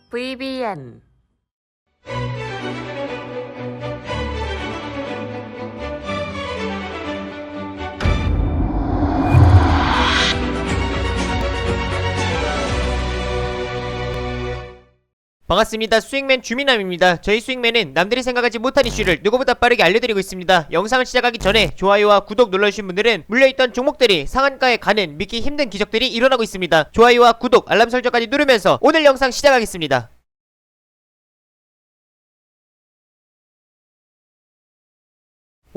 VBN 반갑습니다. 수익맨 주민남입니다. 저희 수익맨은 남들이 생각하지 못한 이슈를 누구보다 빠르게 알려드리고 있습니다. 영상을 시작하기 전에 좋아요와 구독 눌러주신 분들은 물려있던 종목들이 상한가에 가는 믿기 힘든 기적들이 일어나고 있습니다. 좋아요와 구독, 알람 설정까지 누르면서 오늘 영상 시작하겠습니다.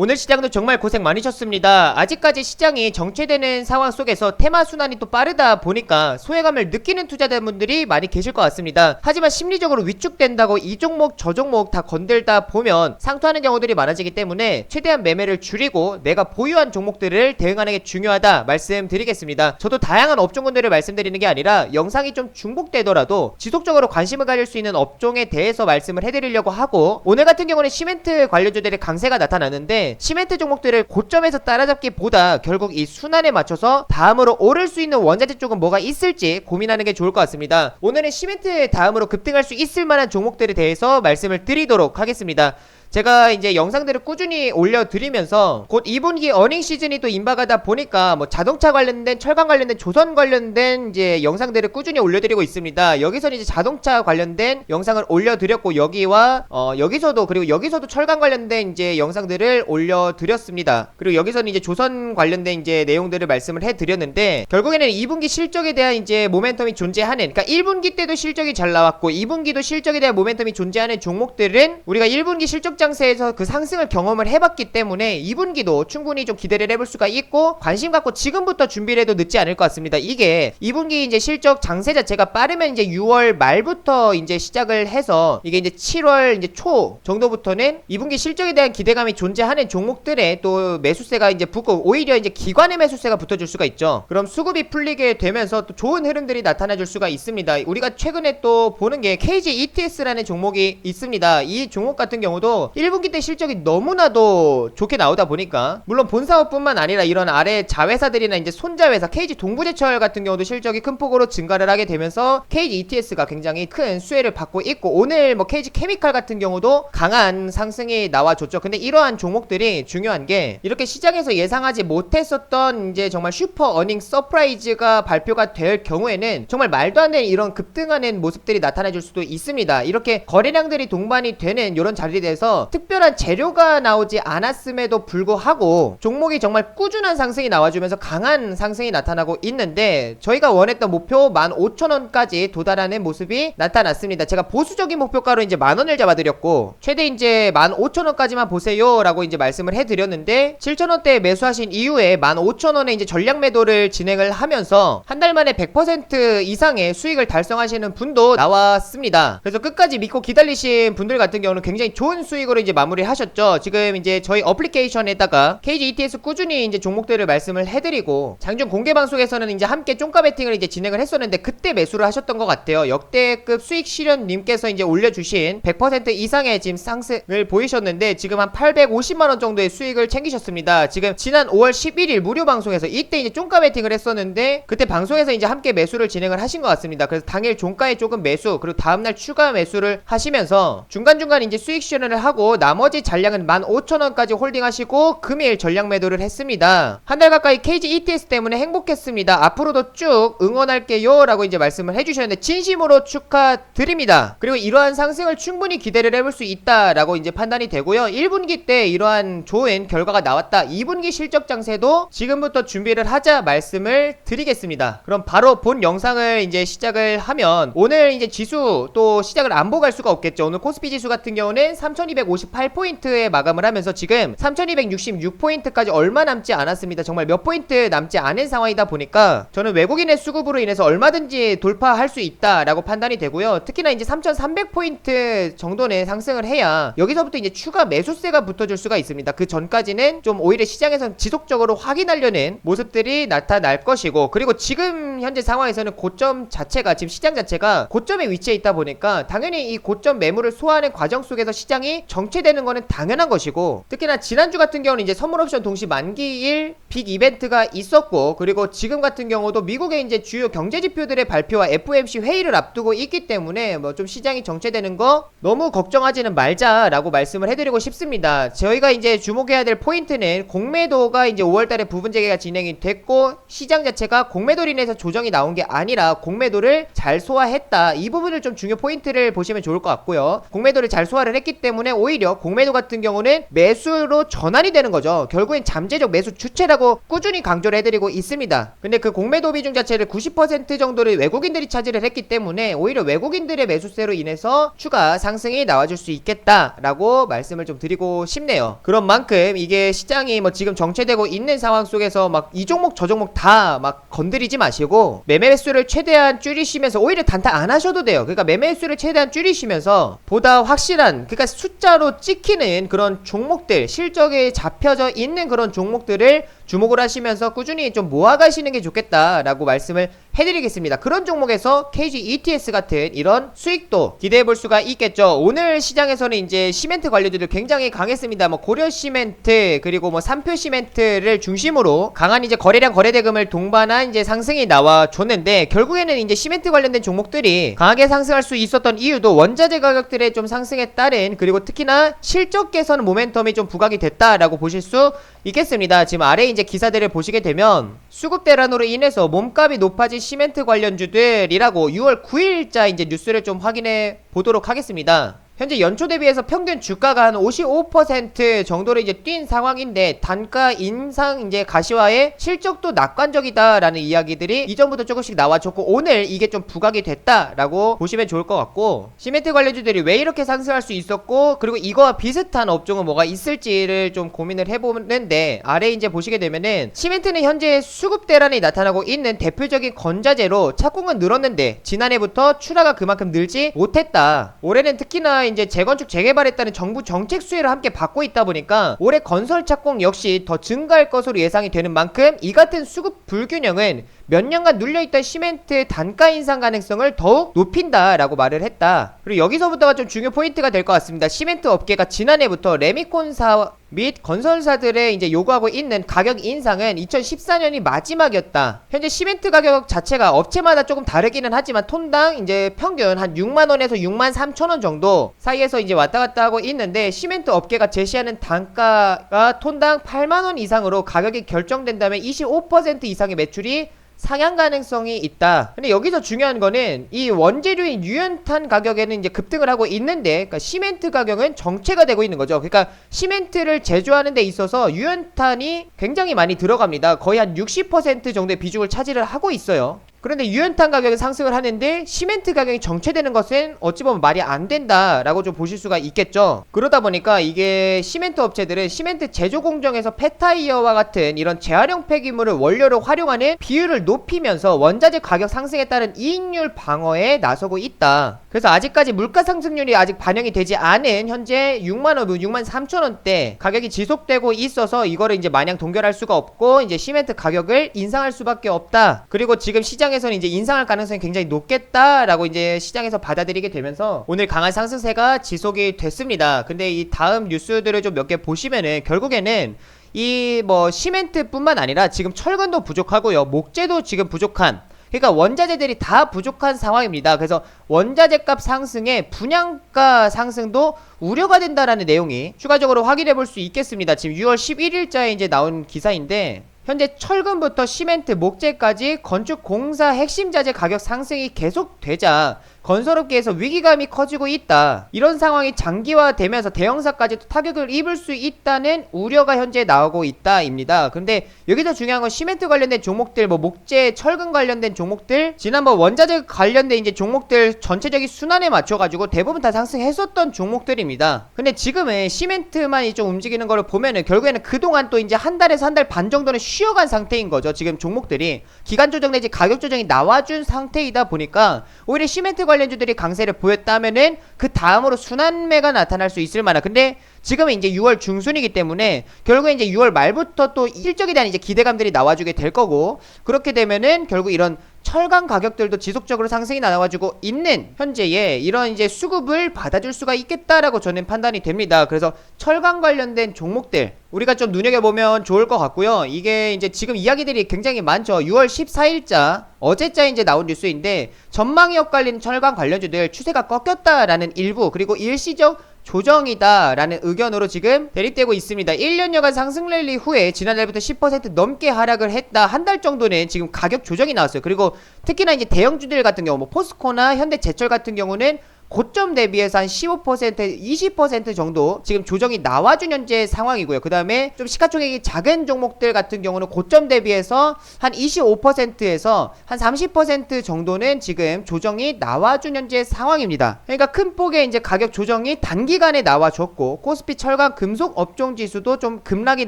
오늘 시장도 정말 고생 많으셨습니다. 아직까지 시장이 정체되는 상황 속에서 테마 순환이 또 빠르다 보니까 소외감을 느끼는 투자자분들이 많이 계실 것 같습니다. 하지만 심리적으로 위축된다고 이 종목 저 종목 다 건들다 보면 상투하는 경우들이 많아지기 때문에 최대한 매매를 줄이고 내가 보유한 종목들을 대응하는 게 중요하다 말씀드리겠습니다. 저도 다양한 업종군들을 말씀드리는 게 아니라 영상이 좀 중복되더라도 지속적으로 관심을 가질 수 있는 업종에 대해서 말씀을 해드리려고 하고, 오늘 같은 경우는 시멘트 관련주들의 강세가 나타나는데 시멘트 종목들을 고점에서 따라잡기보다 결국 이 순환에 맞춰서 다음으로 오를 수 있는 원자재 쪽은 뭐가 있을지 고민하는 게 좋을 것 같습니다. 오늘은 시멘트 다음으로 급등할 수 있을 만한 종목들에 대해서 말씀을 드리도록 하겠습니다. 제가 이제 영상들을 꾸준히 올려드리면서 곧 2분기 어닝 시즌이 또 임박하다 보니까 뭐 자동차 관련된, 철강 관련된, 조선 관련된 이제 영상들을 꾸준히 올려드리고 있습니다. 여기서는 이제 자동차 관련된 영상을 올려드렸고, 여기와 여기서도 철강 관련된 이제 영상들을 올려드렸습니다. 그리고 여기서는 이제 조선 관련된 이제 내용들을 말씀을 해드렸는데, 결국에는 2분기 실적에 대한 이제 모멘텀이 존재하는, 그러니까 1분기 때도 실적이 잘 나왔고 2분기도 실적에 대한 모멘텀이 존재하는 종목들은 우리가 1분기 실적 장세에서 그 상승을 경험을 해봤기 때문에 2분기도 충분히 좀 기대를 해볼 수가 있고, 관심 갖고 지금부터 준비를 해도 늦지 않을 것 같습니다. 이게 2분기 이제 실적 장세 자체가 빠르면 이제 6월 말부터 이제 시작을 해서 이게 이제 7월 이제 초 정도부터는 2분기 실적에 대한 기대감이 존재하는 종목들에 또 매수세가 이제 붙고, 오히려 이제 기관의 매수세가 붙어줄 수가 있죠. 그럼 수급이 풀리게 되면서 또 좋은 흐름들이 나타나줄 수가 있습니다. 우리가 최근에 또 보는 게 KG ETS라는 종목이 있습니다. 이 종목 같은 경우도 1분기 때 실적이 너무나도 좋게 나오다 보니까, 물론 본사업뿐만 아니라 이런 아래 자회사들이나 이제 손자회사 KG 동부제철 같은 경우도 실적이 큰 폭으로 증가를 하게 되면서 KG ETS가 굉장히 큰 수혜를 받고 있고, 오늘 뭐 KG 케미칼 같은 경우도 강한 상승이 나와줬죠. 근데 이러한 종목들이 중요한 게, 이렇게 시장에서 예상하지 못했었던 이제 정말 슈퍼 어닝 서프라이즈가 발표가 될 경우에는 정말 말도 안 되는 이런 급등하는 모습들이 나타나줄 수도 있습니다. 이렇게 거래량들이 동반이 되는 이런 자리에 대해서 특별한 재료가 나오지 않았음에도 불구하고 종목이 정말 꾸준한 상승이 나와주면서 강한 상승이 나타나고 있는데, 저희가 원했던 목표 15,000원까지 도달하는 모습이 나타났습니다. 제가 보수적인 목표가로 이제 10,000원을 잡아드렸고, 최대 이제 15,000원까지만 보세요 라고 이제 말씀을 해드렸는데, 7,000원대에 매수하신 이후에 15,000원에 이제 전략 매도를 진행을 하면서 한 달 만에 100% 이상의 수익을 달성하시는 분도 나왔습니다. 그래서 끝까지 믿고 기다리신 분들 같은 경우는 굉장히 좋은 수익으로 이제 마무리하셨죠. 지금 이제 저희 어플리케이션에다가 KG ETS 꾸준히 이제 종목들을 말씀을 해드리고, 장중 공개 방송에서는 이제 함께 쫑가 베팅을 이제 진행을 했었는데 그때 매수를 하셨던 것 같아요. 역대급 수익 실현님께서 이제 올려주신 100% 이상의 지금 상승을 보이셨는데, 지금 한 850만원 정도의 수익을 챙기셨습니다. 지금 지난 5월 11일 무료 방송에서 이때 이제 쫑가 베팅을 했었는데, 그때 방송에서 이제 함께 매수를 진행을 하신 것 같습니다. 그래서 당일 종가에 조금 매수, 그리고 다음날 추가 매수를 하시면서 중간중간 이제 수익 실현을 하고, 나머지 잔량은 15,000원까지 홀딩하시고 금일 전략 매도를 했습니다. 한 달 가까이 KG ETS 때문에 행복했습니다. 앞으로도 쭉 응원할게요 라고 이제 말씀을 해주셨는데 진심으로 축하드립니다. 그리고 이러한 상승을 충분히 기대를 해볼 수 있다 라고 이제 판단이 되고요. 1분기 때 이러한 좋은 결과가 나왔다, 2분기 실적 장세도 지금부터 준비를 하자 말씀을 드리겠습니다. 그럼 바로 본 영상을 이제 시작을 하면, 오늘 이제 지수 또 시작을 안 보고 갈 수가 없겠죠. 오늘 코스피 지수 같은 경우는 3258포인트에 마감을 하면서 지금 3266포인트까지 얼마 남지 않았습니다. 정말 몇 포인트 남지 않은 상황이다 보니까 저는 외국인의 수급으로 인해서 얼마든지 돌파할 수 있다라고 판단이 되고요. 특히나 이제 3300포인트 정도는 상승을 해야 여기서부터 이제 추가 매수세가 붙어줄 수가 있습니다. 그 전까지는 좀 오히려 시장에서 지속적으로 확인하려는 모습들이 나타날 것이고, 그리고 지금 현재 상황에서는 고점 자체가, 지금 시장 자체가 고점에 위치해 있다 보니까 당연히 이 고점 매물을 소화하는 과정 속에서 시장이 정체되는 거는 당연한 것이고, 특히나 지난주 같은 경우는 이제 선물 옵션 동시 만기일 빅 이벤트가 있었고, 그리고 지금 같은 경우도 미국의 이제 주요 경제 지표들의 발표와 FOMC 회의를 앞두고 있기 때문에 뭐 좀 시장이 정체되는 거 너무 걱정하지는 말자라고 말씀을 해드리고 싶습니다. 저희가 이제 주목해야 될 포인트는 공매도가 이제 5월달에 부분 재개가 진행이 됐고, 시장 자체가 공매도로 인해서 조정이 나온 게 아니라 공매도를 잘 소화했다. 이 부분을 좀 중요 포인트를 보시면 좋을 것 같고요. 공매도를 잘 소화를 했기 때문에 오히려 공매도 같은 경우는 매수로 전환이 되는 거죠. 결국엔 잠재적 매수 주체라고 꾸준히 강조를 해드리고 있습니다. 근데 그 공매도 비중 자체를 90% 정도를 외국인들이 차지를 했기 때문에 오히려 외국인들의 매수세로 인해서 추가 상승이 나와줄 수 있겠다라고 말씀을 좀 드리고 싶네요. 그런 만큼 이게 시장이 뭐 지금 정체되고 있는 상황 속에서 막 이 종목 저 종목 다 막 건드리지 마시고 매매 횟수를 최대한 줄이시면서 오히려 단타 안 하셔도 돼요. 그러니까 매매 횟수를 최대한 줄이시면서 보다 확실한, 그러니까 숫자로 찍히는 그런 종목들, 실적에 잡혀져 있는 그런 종목들을 주목을 하시면서 꾸준히 좀 모아가시는 게 좋겠다라고 말씀을 해드리겠습니다. 그런 종목에서 KG ETS 같은 이런 수익도 기대해 볼 수가 있겠죠. 오늘 시장에서는 이제 시멘트 관료들도 굉장히 강했습니다. 뭐 고려 시멘트 그리고 뭐 삼표 시멘트를 중심으로 강한 이제 거래량 거래대금을 동반한 이제 상승이 나와 줬는데, 결국에는 이제 시멘트 관련된 종목들이 강하게 상승할 수 있었던 이유도 원자재 가격들의 좀 상승에 따른, 그리고 특히나 실적 개선 모멘텀이 좀 부각이 됐다라고 보실 수 있겠습니다. 지금 아래 이제 기사들을 보시게 되면 수급 대란으로 인해서 몸값이 높아진 시멘트 관련주들이라고 6월 9일자 이제 뉴스를 좀 확인해 보도록 하겠습니다. 현재 연초 대비해서 평균 주가가 한 55% 정도로 이제 뛴 상황인데, 단가 인상 이제 가시화에 실적도 낙관적이다라는 이야기들이 이전부터 조금씩 나와줬고, 오늘 이게 좀 부각이 됐다라고 보시면 좋을 것 같고, 시멘트 관련주들이 왜 이렇게 상승할 수 있었고, 그리고 이거와 비슷한 업종은 뭐가 있을지를 좀 고민을 해보는데, 아래 이제 보시게 되면은 시멘트는 현재 수급 대란이 나타나고 있는 대표적인 건자재로 착공은 늘었는데 지난해부터 출하가 그만큼 늘지 못했다. 올해는 특히나 이제 재건축 재개발에 따른 정부 정책 수혜를 함께 받고 있다 보니까 올해 건설 착공 역시 더 증가할 것으로 예상이 되는 만큼 이 같은 수급 불균형은 몇 년간 눌려있던 시멘트 단가 인상 가능성을 더욱 높인다라고 말을 했다. 그리고 여기서부터가 좀 중요 포인트가 될 것 같습니다. 시멘트 업계가 지난해부터 레미콘사 및 건설사들의 이제 요구하고 있는 가격 인상은 2014년이 마지막이었다. 현재 시멘트 가격 자체가 업체마다 조금 다르기는 하지만 톤당 이제 평균 한 6만원에서 6만 3천원 정도 사이에서 이제 왔다 갔다 하고 있는데, 시멘트 업계가 제시하는 단가가 톤당 8만원 이상으로 가격이 결정된다면 25% 이상의 매출이 상향 가능성이 있다. 근데 여기서 중요한 거는 이 원재료인 유연탄 가격에는 이제 급등을 하고 있는데, 그러니까 시멘트 가격은 정체가 되고 있는 거죠. 그러니까 시멘트를 제조하는 데 있어서 유연탄이 굉장히 많이 들어갑니다. 거의 한 60% 정도의 비중을 차지를 하고 있어요. 그런데 유연탄 가격이 상승을 하는데 시멘트 가격이 정체되는 것은 어찌 보면 말이 안 된다라고 좀 보실 수가 있겠죠. 그러다 보니까 이게 시멘트 업체들은 시멘트 제조 공정에서 폐타이어와 같은 이런 재활용 폐기물을 원료로 활용하는 비율을 높이면서 원자재 가격 상승에 따른 이익률 방어에 나서고 있다. 그래서 아직까지 물가 상승률이 아직 반영이 되지 않은 현재 6만원, 6만 3천원대 가격이 지속되고 있어서 이거를 이제 마냥 동결할 수가 없고 이제 시멘트 가격을 인상할 수밖에 없다. 그리고 지금 시장에서는 이제 인상할 가능성이 굉장히 높겠다라고 이제 시장에서 받아들이게 되면서 오늘 강한 상승세가 지속이 됐습니다. 근데 이 다음 뉴스들을 좀 몇 개 보시면은 결국에는 이 뭐 시멘트뿐만 아니라 지금 철근도 부족하고요, 목재도 지금 부족한, 그러니까 원자재들이 다 부족한 상황입니다. 그래서 원자재 값 상승에 분양가 상승도 우려가 된다라는 내용이 추가적으로 확인해 볼 수 있겠습니다. 지금 6월 11일자에 이제 나온 기사인데, 현재 철근부터 시멘트, 목재까지 건축 공사 핵심 자재 가격 상승이 계속되자 건설업계에서 위기감이 커지고 있다. 이런 상황이 장기화되면서 대형사까지도 타격을 입을 수 있다는 우려가 현재 나오고 있다입니다. 근데 여기서 중요한 건 시멘트 관련된 종목들, 뭐 목재, 철근 관련된 종목들, 지난번 원자재 관련된 이제 종목들 전체적인 순환에 맞춰가지고 대부분 다 상승했었던 종목들입니다. 근데 지금은 시멘트만이 좀 움직이는 거를 보면은 결국에는 그동안 또 이제 한 달에서 한 달 반 정도는 쉬어간 상태인 거죠. 지금 종목들이 기간 조정 내지 가격 조정이 나와준 상태이다 보니까 오히려 시멘트 관련주들이 강세를 보였다면은 그 다음으로 순환매가 나타날 수 있을 만한, 근데 지금은 이제 6월 중순이기 때문에 결국에 이제 6월 말부터 또 실적에 대한 이제 기대감들이 나와주게 될 거고, 그렇게 되면은 결국 이런 철강 가격들도 지속적으로 상승이 나와가지고 있는 현재에 이런 이제 수급을 받아줄 수가 있겠다라고 저는 판단이 됩니다. 그래서 철강 관련된 종목들 우리가 좀 눈여겨보면 좋을 것 같고요. 이게 이제 지금 이야기들이 굉장히 많죠. 6월 14일자 어제자 이제 나온 뉴스인데 전망이 엇갈린 철강 관련주들 추세가 꺾였다라는 일부 그리고 일시적 조정이다 라는 의견으로 지금 대립되고 있습니다. 1년여간 상승 랠리 후에 지난달부터 10% 넘게 하락을 했다. 한 달 정도는 지금 가격 조정이 나왔어요. 그리고 특히나 이제 대형주들 같은 경우 뭐 포스코나 현대제철 같은 경우는 고점 대비해서 한 15%, 20% 정도 지금 조정이 나와준 현재 상황이고요. 그 다음에 좀 시가총액이 작은 종목들 같은 경우는 고점 대비해서 한 25%에서 한 30% 정도는 지금 조정이 나와준 현재 상황입니다. 그러니까 큰 폭의 이제 가격 조정이 단기간에 나와줬고 코스피 철강 금속 업종 지수도 좀 급락이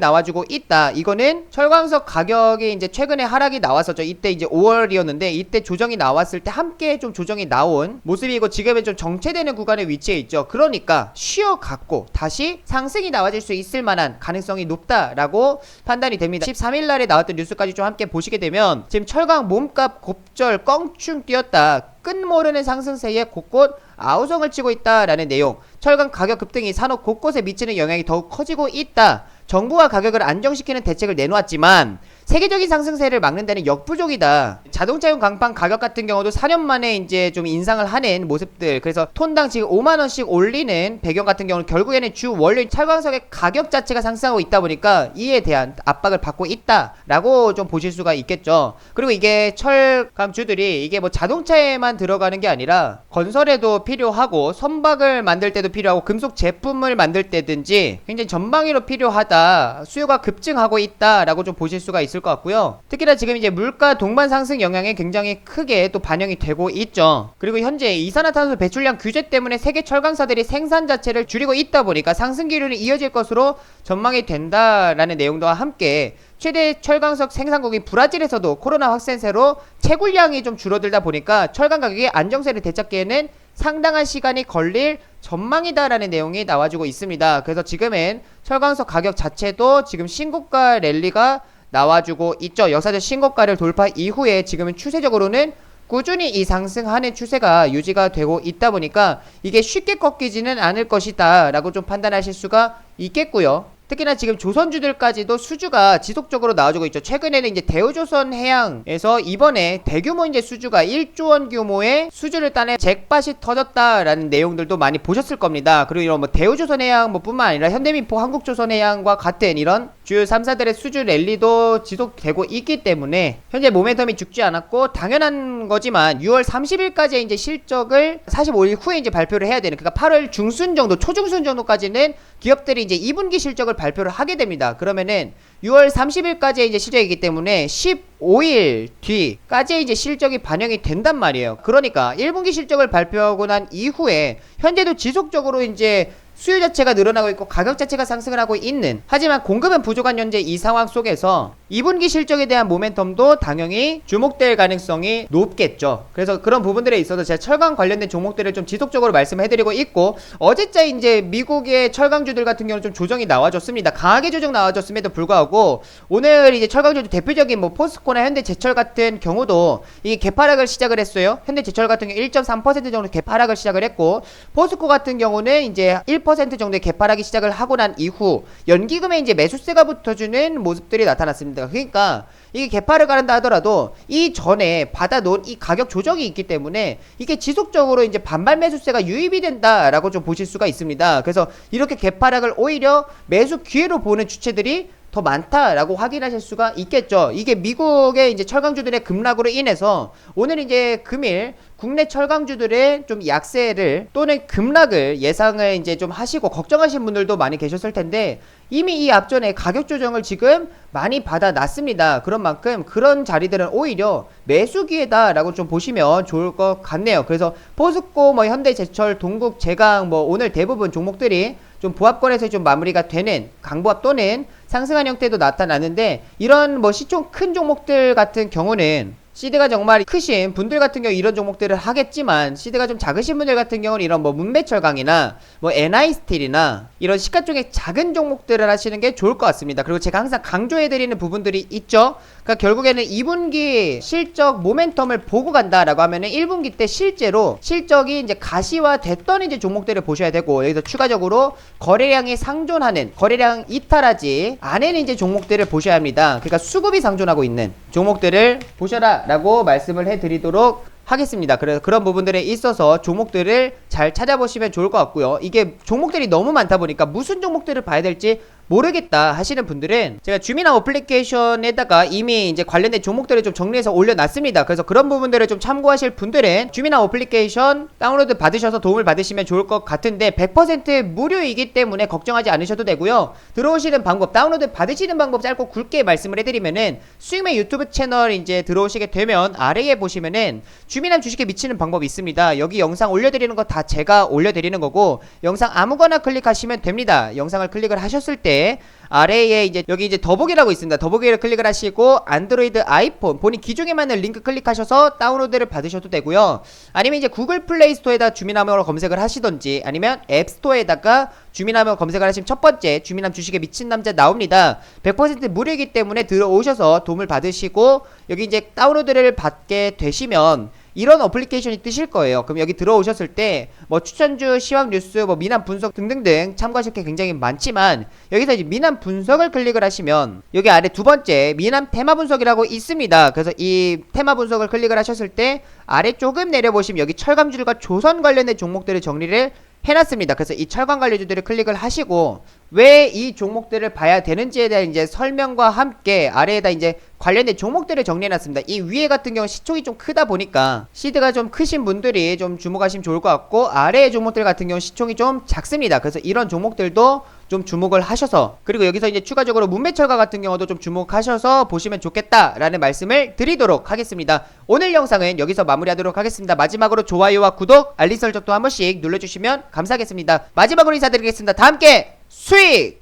나와주고 있다. 이거는 철광석 가격이 이제 최근에 하락이 나왔었죠. 이때 이제 5월이었는데 이때 조정이 나왔을 때 함께 좀 조정이 나온 모습이고 지금은 좀 정체되는 구간에 위치해 있죠. 그러니까 쉬어갖고 다시 상승이 나와질 수 있을 만한 가능성이 높다라고 판단이 됩니다. 13일 날에 나왔던 뉴스까지 좀 함께 보시게 되면 지금 철강 몸값 곱절 껑충 뛰었다. 끝모르는 상승세에 곳곳 아우성을 치고 있다라는 내용. 철강 가격 급등이 산업 곳곳에 미치는 영향이 더욱 커지고 있다. 정부가 가격을 안정시키는 대책을 내놓았지만 세계적인 상승세를 막는 데는 역부족이다. 자동차용 강판 가격 같은 경우도 4년 만에 이제 좀 인상을 하는 모습들. 그래서 톤당 지금 5만원씩 올리는 배경 같은 경우는 결국에는 주 원료인 철광석의 가격 자체가 상승하고 있다 보니까 이에 대한 압박을 받고 있다라고 좀 보실 수가 있겠죠. 그리고 이게 철강주들이 이게 뭐 자동차에만 들어가는 게 아니라 건설에도 필요하고 선박을 만들 때도 필요하고 금속 제품을 만들 때든지 굉장히 전방위로 필요하다. 수요가 급증하고 있다라고 좀 보실 수가 있을 것 같고요. 특히나 지금 이제 물가 동반 상승 영향이 굉장히 크게 또 반영이 되고 있죠. 그리고 현재 이산화탄소 배출량 규제 때문에 세계 철강사들이 생산 자체를 줄이고 있다 보니까 상승 기류는 이어질 것으로 전망이 된다라는 내용과 함께 최대 철강석 생산국인 브라질에서도 코로나 확산세로 채굴량이 좀 줄어들다 보니까 철강 가격의 안정세를 되찾기에는 상당한 시간이 걸릴 전망이다라는 내용이 나와주고 있습니다. 그래서 지금은 철강석 가격 자체도 지금 신고가 랠리가 나와주고 있죠. 역사적 신고가를 돌파 이후에 지금은 추세적으로는 꾸준히 이 상승하는 추세가 유지가 되고 있다 보니까 이게 쉽게 꺾이지는 않을 것이다 라고 좀 판단하실 수가 있겠고요. 특히나 지금 조선주들까지도 수주가 지속적으로 나와주고 있죠. 최근에는 이제 대우조선해양에서 이번에 대규모 이제 수주가 1조원 규모의 수주를 따내 잭팟이 터졌다라는 내용들도 많이 보셨을 겁니다. 그리고 이런 뭐 대우조선해양 뭐 뿐만 아니라 현대미포, 한국조선해양과 같은 이런 주요 3사들의 수주 랠리도 지속되고 있기 때문에 현재 모멘텀이 죽지 않았고 당연한 거지만 6월 30일까지 이제 실적을 45일 후에 이제 발표를 해야 되는, 그러니까 8월 중순 정도, 초중순 정도까지는 기업들이 이제 2분기 실적을 발표를 하게 됩니다. 그러면은 6월 30일까지 이제 실적이기 때문에 15일 뒤까지 이제 실적이 반영이 된단 말이에요. 그러니까 1분기 실적을 발표하고 난 이후에 현재도 지속적으로 이제 수요 자체가 늘어나고 있고 가격 자체가 상승을 하고 있는, 하지만 공급은 부족한 현재 이 상황 속에서 2분기 실적에 대한 모멘텀도 당연히 주목될 가능성이 높겠죠. 그래서 그런 부분들에 있어서 제가 철강 관련된 종목들을 좀 지속적으로 말씀해드리고 있고, 어제자 이제 미국의 철강주들 같은 경우는 좀 조정이 나와줬습니다. 강하게 조정 나와줬음에도 불구하고 오늘 이제 철강주들 대표적인 뭐 포스코나 현대제철 같은 경우도 이 개파락을 시작을 했어요. 현대제철 같은 경우 1.3% 정도 개파락을 시작을 했고, 포스코 같은 경우는 이제 1% 정도의 개파락이 시작을 하고 난 이후 연기금에 이제 매수세가 붙어주는 모습들이 나타났습니다. 그러니까 이게 개파를 가른다 하더라도 이 전에 받아놓은 이 가격 조정이 있기 때문에 이게 지속적으로 이제 반발 매수세가 유입이 된다라고 좀 보실 수가 있습니다. 그래서 이렇게 개파락을 오히려 매수 기회로 보는 주체들이 더 많다라고 확인하실 수가 있겠죠. 이게 미국의 이제 철강주들의 급락으로 인해서 오늘 이제 금일 국내 철강주들의 좀 약세를 또는 급락을 예상을 이제 좀 하시고 걱정하신 분들도 많이 계셨을 텐데, 이미 이 앞전에 가격 조정을 지금 많이 받아놨습니다. 그런 만큼 그런 자리들은 오히려 매수 기회다라고 좀 보시면 좋을 것 같네요. 그래서 포스코, 뭐 현대제철, 동국, 제강 뭐 오늘 대부분 종목들이 좀 부합권에서 좀 마무리가 되는 강보합 또는 상승한 형태도 나타나는데, 이런 뭐 시총 큰 종목들 같은 경우는 시드가 정말 크신 분들 같은 경우 이런 종목들을 하겠지만, 시드가 좀 작으신 분들 같은 경우는 이런 뭐 문매철강이나 뭐 NI스틸이나 이런 시가 쪽의 작은 종목들을 하시는 게 좋을 것 같습니다. 그리고 제가 항상 강조해드리는 부분들이 있죠. 그러니까 결국에는 2분기 실적 모멘텀을 보고 간다라고 하면은 1분기 때 실제로 실적이 이제 가시화됐던 이제 종목들을 보셔야 되고, 여기서 추가적으로 거래량이 상존하는, 거래량 이탈하지 않은 이제 종목들을 보셔야 합니다. 그러니까 수급이 상존하고 있는 종목들을 보셔라 라고 말씀을 해드리도록 하겠습니다. 그래서 그런 부분들에 있어서 종목들을 잘 찾아보시면 좋을 것 같고요. 이게 종목들이 너무 많다 보니까 무슨 종목들을 봐야 될지 모르겠다 하시는 분들은 제가 주민함 어플리케이션에다가 이미 이제 관련된 종목들을 좀 정리해서 올려놨습니다. 그래서 그런 부분들을 좀 참고하실 분들은 주민함 어플리케이션 다운로드 받으셔서 도움을 받으시면 좋을 것 같은데, 100% 무료이기 때문에 걱정하지 않으셔도 되고요. 들어오시는 방법, 다운로드 받으시는 방법 짧고 굵게 말씀을 해드리면은, 수익맨 유튜브 채널 이제 들어오시게 되면 아래에 보시면은 주민함 주식에 미치는 방법이 있습니다. 여기 영상 올려드리는 거 다 제가 올려드리는 거고, 영상 아무거나 클릭하시면 됩니다. 영상을 클릭을 하셨을 때 아래에 이제 여기 이제 더보기라고 있습니다. 더보기를 클릭을 하시고 안드로이드, 아이폰 본인 기종에 맞는 링크 클릭하셔서 다운로드를 받으셔도 되고요. 아니면 이제 구글 플레이 스토어에다 주민함으로 검색을 하시던지, 아니면 앱 스토어에다가 주민함으로 검색을 하시면 첫 번째 주민함 주식에 미친 남자 나옵니다. 100% 무료이기 때문에 들어오셔서 도움을 받으시고, 여기 이제 다운로드를 받게 되시면 이런 어플리케이션이 뜨실 거예요. 그럼 여기 들어오셨을 때 뭐 추천주, 시황 뉴스, 뭐 미남 분석 등등등 참고하실 게 굉장히 많지만, 여기서 이제 미남 분석을 클릭을 하시면 여기 아래 두 번째 미남 테마 분석이라고 있습니다. 그래서 이 테마 분석을 클릭을 하셨을 때 아래 조금 내려보시면 여기 철강주들과 조선 관련된 종목들을 정리를 해놨습니다. 그래서 이 철강 관련주들을 클릭을 하시고 왜 이 종목들을 봐야 되는지에 대한 이제 설명과 함께 아래에다 이제 관련된 종목들을 정리해놨습니다. 이 위에 같은 경우 시총이 좀 크다 보니까 시드가 좀 크신 분들이 좀 주목하시면 좋을 것 같고, 아래의 종목들 같은 경우 시총이 좀 작습니다. 그래서 이런 종목들도 좀 주목을 하셔서, 그리고 여기서 이제 추가적으로 문매철가 같은 경우도 좀 주목하셔서 보시면 좋겠다라는 말씀을 드리도록 하겠습니다. 오늘 영상은 여기서 마무리하도록 하겠습니다. 마지막으로 좋아요와 구독, 알림 설정도 한 번씩 눌러주시면 감사하겠습니다. 마지막으로 인사드리겠습니다. 다 함께 수익!